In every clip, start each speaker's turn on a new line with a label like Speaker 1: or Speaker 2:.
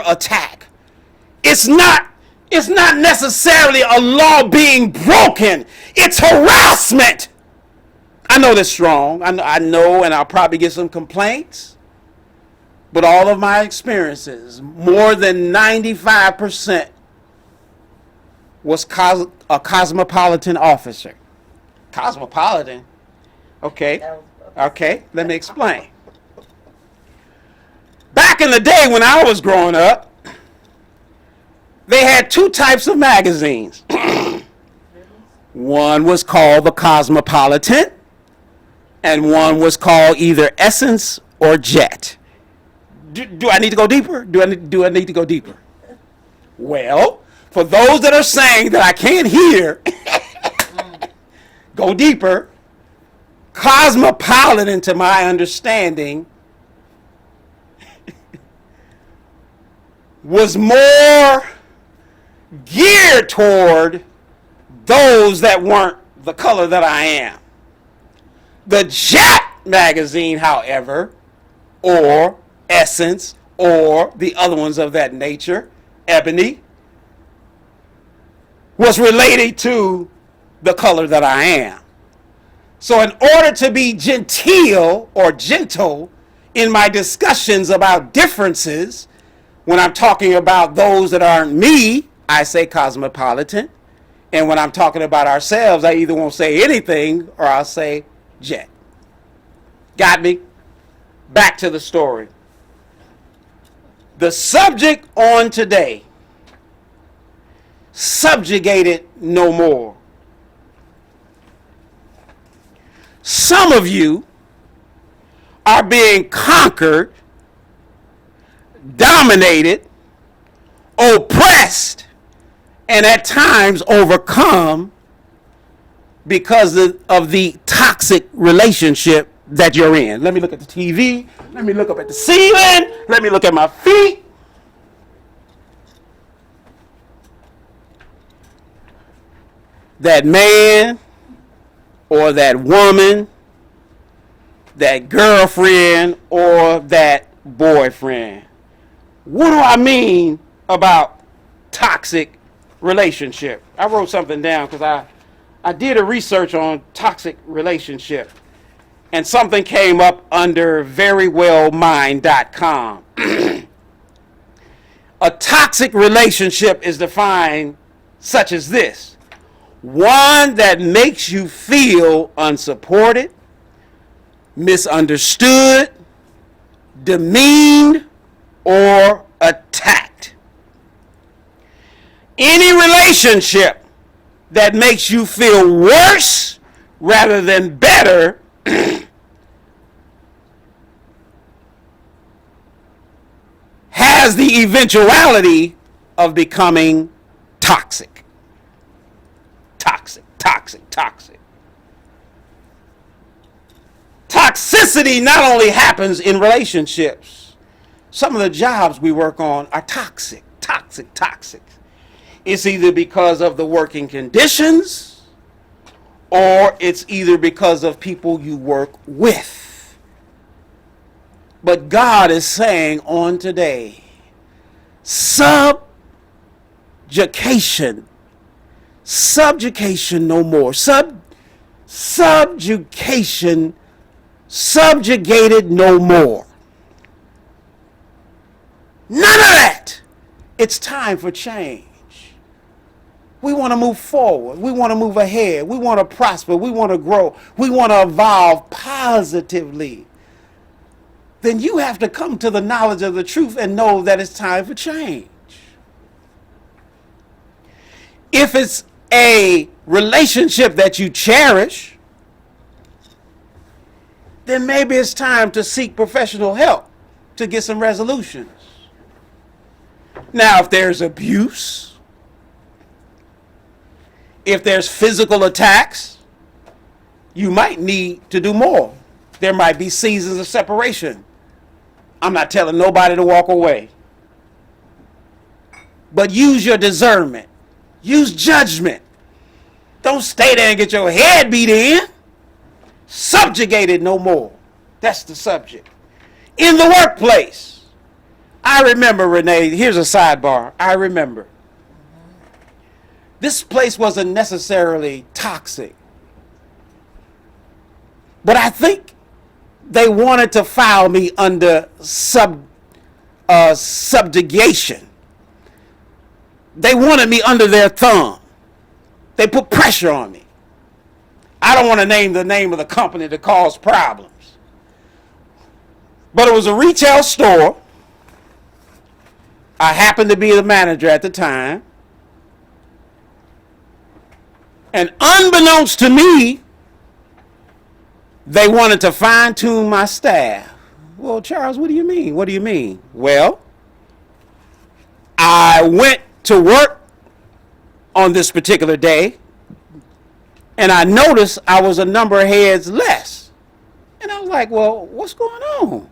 Speaker 1: attack. It's not necessarily a law being broken. It's harassment. I know that's strong. I know, and I'll probably get some complaints. But all of my experiences, more than 95%, was a cosmopolitan officer. Cosmopolitan? Okay. Okay, let me explain. Back in the day when I was growing up, they had two types of magazines. One was called the Cosmopolitan, and one was called either Essence or Jet. Do I need to go deeper? Do I need to go deeper? Well, for those that are saying that I can't hear, go deeper. Cosmopolitan, to my understanding, was more geared toward those that weren't the color that I am. The Jet magazine, however, or Essence, or the other ones of that nature, Ebony, was related to the color that I am. So in order to be genteel or gentle in my discussions about differences, when I'm talking about those that aren't me, I say cosmopolitan. And when I'm talking about ourselves, I either won't say anything or I'll say Jet. Got me? Back to the story. The subject on today, subjugated no more. Some of you are being conquered, dominated, oppressed, and at times overcome because of the toxic relationship that you're in. Let me look at the TV. Let me look up at the ceiling. Let me look at my feet. That man or that woman, that girlfriend or that boyfriend. What do I mean about toxic relationship? I wrote something down because I did a research on toxic relationship, and something came up under verywellmind.com. A toxic relationship is defined such as this: one that makes you feel unsupported, misunderstood, demeaned, or attacked. Any relationship that makes you feel worse rather than better has the eventuality of becoming toxic. Toxic, toxic, toxic. Toxicity not only happens in relationships. Some of the jobs we work on are toxic, toxic, toxic. It's either because of the working conditions, or it's either because of people you work with. But God is saying on today, subjugation no more. Subjugated no more. None of that. It's time for change. We want to move forward. We want to move ahead. We want to prosper. We want to grow. We want to evolve positively. Then you have to come to the knowledge of the truth and know that it's time for change. If it's a relationship that you cherish, then maybe it's time to seek professional help to get some resolutions. Now, if there's abuse, if there's physical attacks, you might need to do more. There might be seasons of separation. I'm not telling nobody to walk away. But use your discernment. Use judgment. Don't stay there and get your head beat in. Subjugated no more. That's the subject. In the workplace, I remember, Renee, here's a sidebar. I remember. This place wasn't necessarily toxic. But I think they wanted to file me under subjugation. They wanted me under their thumb. They put pressure on me. I don't want to name the name of the company that caused problems. But it was a retail store. I happened to be the manager at the time. And unbeknownst to me, they wanted to fine-tune my staff. Well, Charles, what do you mean? What do you mean? Well, I went to work on this particular day, and I noticed I was a number of heads less. And I was like, well, what's going on?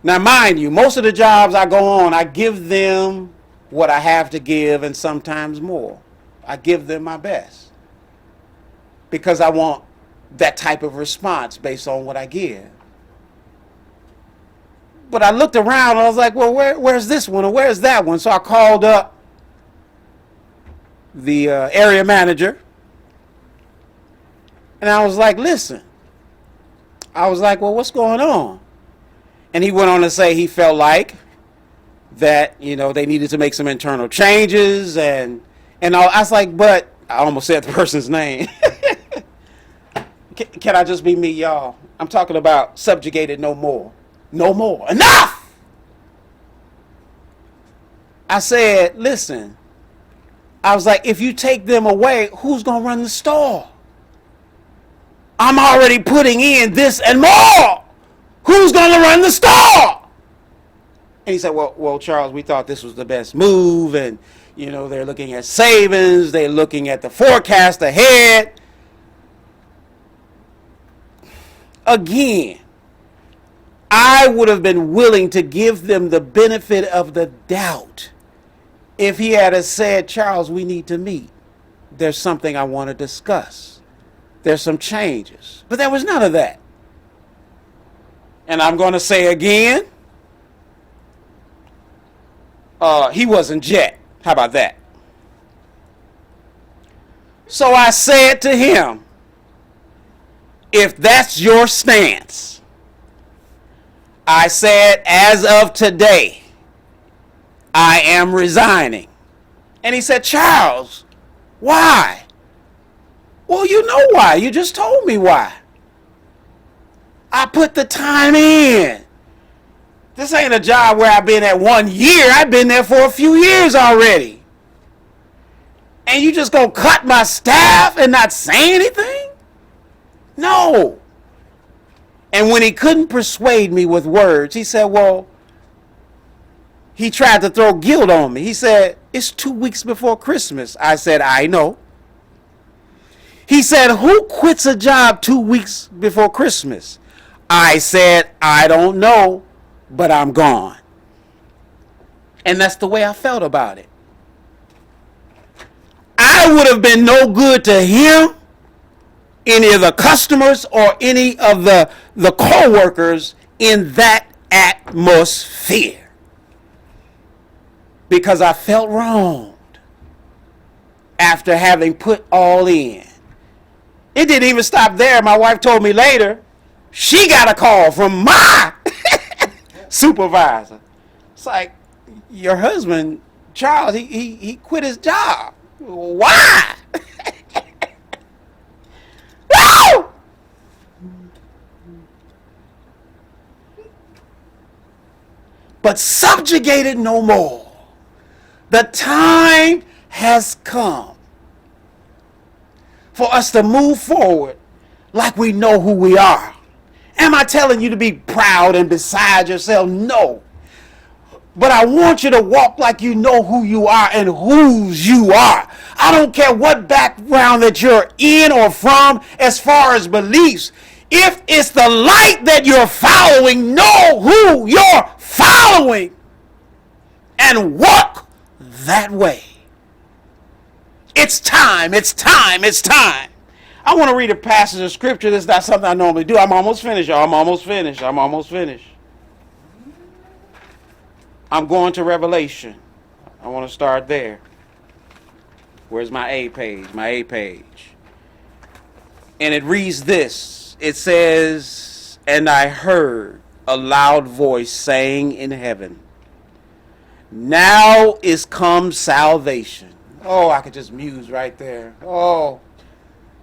Speaker 1: Now, mind you, most of the jobs I go on, I give them what I have to give and sometimes more. I give them my best because I want that type of response based on what I give. But I looked around and I was like, well, where's this one or where's that one? So I called up the area manager and I was like, listen. I was like, well, what's going on? And he went on to say he felt like that, they needed to make some internal changes and I was like, but I almost said the person's name. Can I just be me, y'all? I'm talking about subjugated no more. No more. Enough! I said, listen. I was like, if you take them away, who's going to run the store? I'm already putting in this and more. Who's going to run the store? And he said, well, Charles, we thought this was the best move. And, they're looking at savings. They're looking at the forecast ahead. Again, I would have been willing to give them the benefit of the doubt if he had said, Charles, we need to meet. There's something I want to discuss. There's some changes. But there was none of that. And I'm going to say again, he wasn't jet. How about that? So I said to him, if that's your stance, I said, as of today, I am resigning. And he said, Charles, why? Well, you know why. You just told me why. I put the time in. This ain't a job where I've been at 1 year. I've been there for a few years already. And you just gonna cut my staff and not say anything? No. And when he couldn't persuade me with words, he said, well, he tried to throw guilt on me. He said, it's 2 weeks before Christmas. I said, I know. He said, who quits a job 2 weeks before Christmas? I said, I don't know, but I'm gone. And that's the way I felt about it. I would have been no good to him, any of the customers, or any of the co-workers in that atmosphere. Because I felt wronged after having put all in. It didn't even stop there. My wife told me later, she got a call from my supervisor. It's like, your husband, Charles, he quit his job. Why? No! But subjugated no more. The time has come for us to move forward like we know who we are. Am I telling you to be proud and beside yourself? No. But I want you to walk like you know who you are and whose you are. I don't care what background that you're in or from as far as beliefs. If it's the light that you're following, know who you're following and walk that way. It's time, it's time, it's time. I want to read a passage of scripture. This is not something I normally do. I'm almost finished, y'all. I'm almost finished. I'm going to Revelation. I want to start there. Where's my A page? My A page. And it reads this. It says, and I heard a loud voice saying in heaven, now is come salvation. Oh, I could just muse right there. Oh,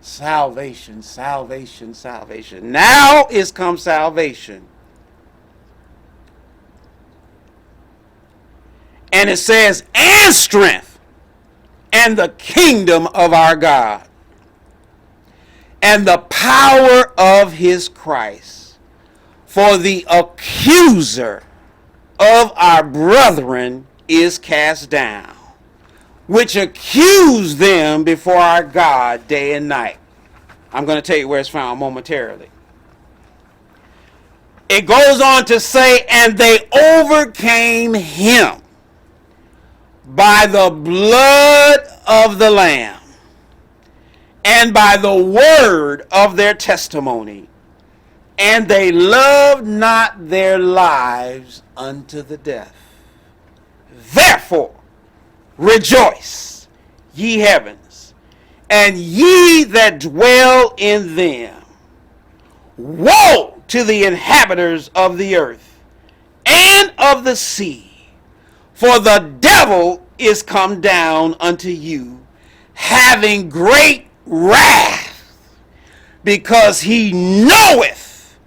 Speaker 1: salvation, salvation, salvation. Now is come salvation. And it says, and strength, and the kingdom of our God, and the power of his Christ. For the accuser of our brethren is cast down, which accuse them before our God day and night. I'm going to tell you where it's found momentarily. It goes on to say, and they overcame him by the blood of the Lamb and by the word of their testimony, and they loved not their lives unto the death. Therefore, rejoice, ye heavens, and ye that dwell in them. Woe to the inhabitants of the earth and of the sea, for the devil is come down unto you, having great wrath, because he knoweth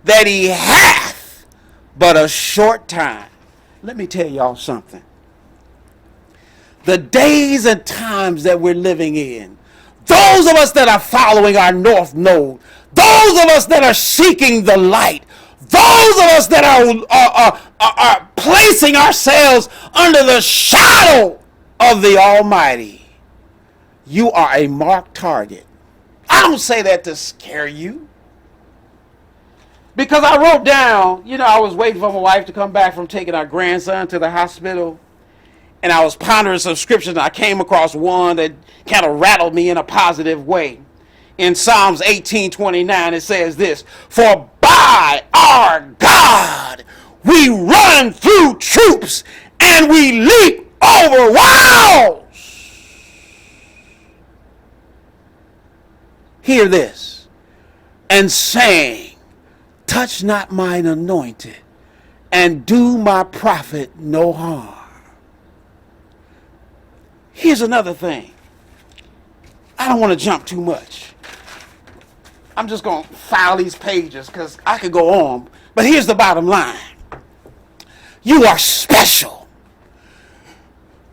Speaker 1: that he hath but a short time. Let me tell y'all something. The days and times that we're living in, those of us that are following our North Node, those of us that are seeking the light, those of us that are placing ourselves under the shadow of the Almighty, you are a marked target. I don't say that to scare you. Because I wrote down, I was waiting for my wife to come back from taking our grandson to the hospital. And I was pondering some scriptures, and I came across one that kind of rattled me in a positive way. In Psalms 18:29, it says this, for by our God we run through troops, and we leap over walls. Hear this, and saying, touch not mine anointed, and do my prophet no harm. Here's another thing. I don't want to jump too much. I'm just going to file these pages because I could go on. But here's the bottom line. You are special.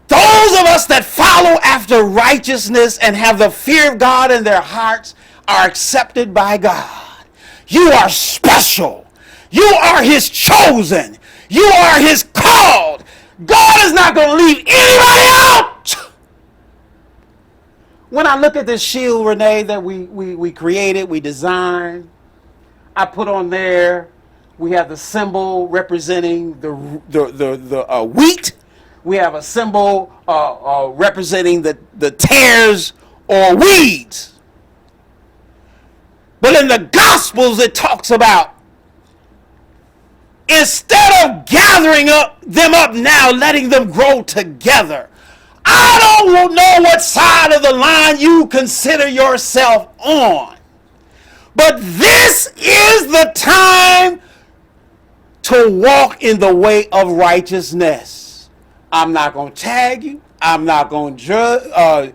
Speaker 1: Those of us that follow after righteousness and have the fear of God in their hearts are accepted by God. You are special. You are his chosen. You are his called. God is not going to leave anybody out. When I look at this shield, Renee, that we created, we designed, I put on there, we have the symbol representing the wheat. We have a symbol representing the tares or weeds. But in the Gospels, it talks about instead of gathering them up now, letting them grow together. I don't know what side of the line you consider yourself on, but this is the time to walk in the way of righteousness. I'm not going to tag you. I'm not going to